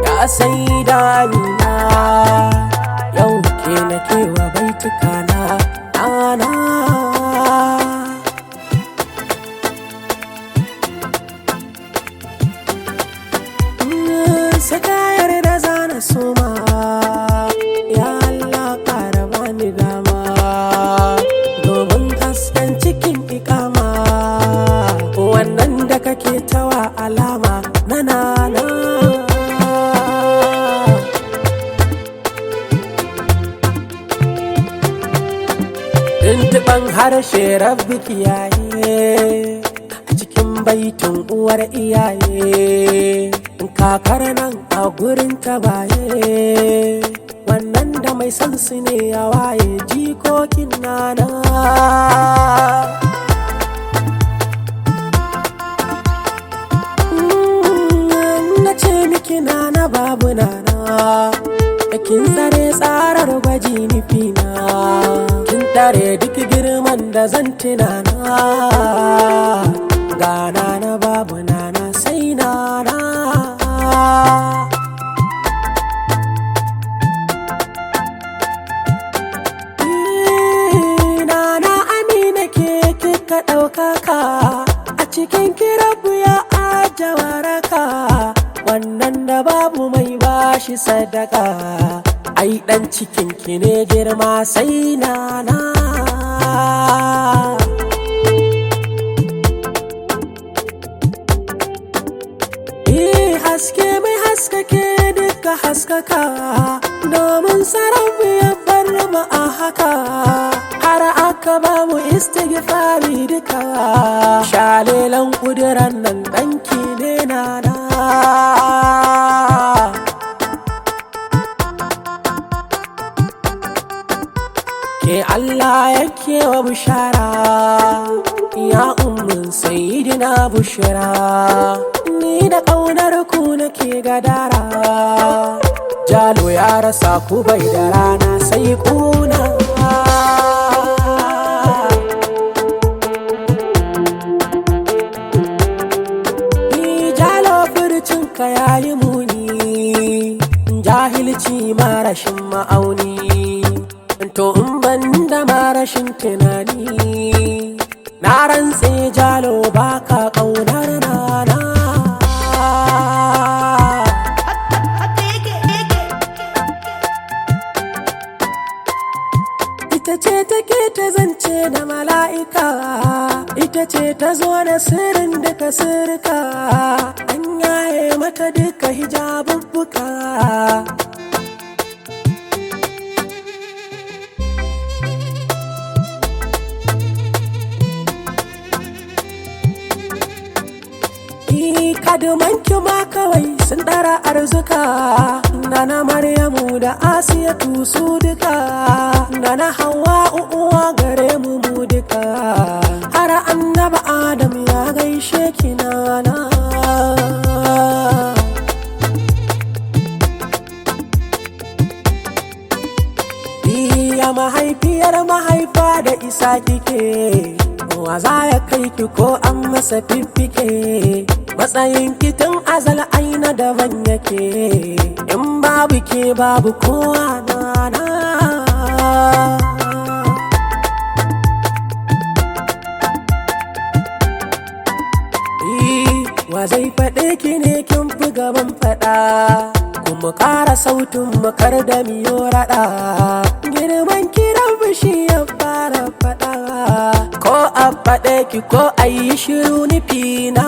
Ya sai da Amina, yau ke na kewa baituka na ɗana. Sakayar da zana soma, ya Allah ƙara bani dama, domin hasken cikin ikama, wannan da kake tawa alama na nana. Tuntuɓan harshe rabbi kiyaye a cikin baitin uwar iyaye, kakar nan a gurin ta baye, wannan da mai san su ne ya waye jikokin nana. Na ce miki nana babu nana, da kin tsare tsarar gwaji nufina, kin tare duk girman da zan tunana. Ga nana babu nana sai nana. Nana Amina ke kika ɗaukaka, a cikin kirabu ya aje waraka, wannan da babu mai bashi sadaka, ai ɗan cikin ki ne girma sai nana. Haske mai haskake duka haskaka, domin sarrafa ya bar mu a haka, har aka ba mu istighfari duka, shalelan kudiran nan ɗanki ne nana. Ke Allah yake wa bishara, ya ummin sayyidina bushra, ni da ƙaunar ku nake gadara, jalo ya rasa ku bai da rana sai kuna. Jalo furcinka yayi muni, jahilci marashin ma'auni, to in ban da marashin tunani, na rantse jalo baka ƙaunar nana. Ita ce take ta zance da mala'ika, ita ce ta zo da sirrin duka sirrika, an yaye mata duka hijabubbuka. Kadumanki ma kawai sun ɗara arzuka, nana Maryamu da Asiyatu su duka, nana Hawwa uwa gare mu duka, har annaba Adam ya gaishe ki nana. Iya mahaifiyar mahaifa da isa kike, wa za ya kai ki ko an masa fiffike, matsayin kitin azal aina daban yake, in babu ke babu kowa nana. Wa zai faɗe ki ne kin fi gaban faɗa, kuma ƙara sautin makar da miyo raɗa, girman kiran fushi ya fara faɗa, ko a faɗe ki ko a yi shiru nufina.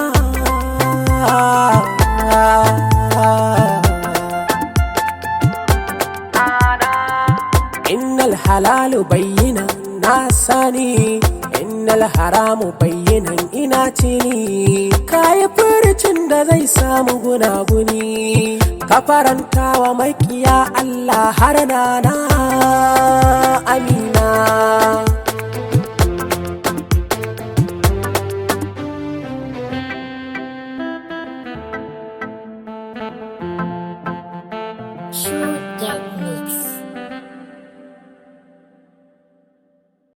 Innal halalu bayyana na sani, innal haramu bayyanan ina cini, kayi furcin da zai samu gunaguni, ka faranta wa makiya Allah har nana Amina. So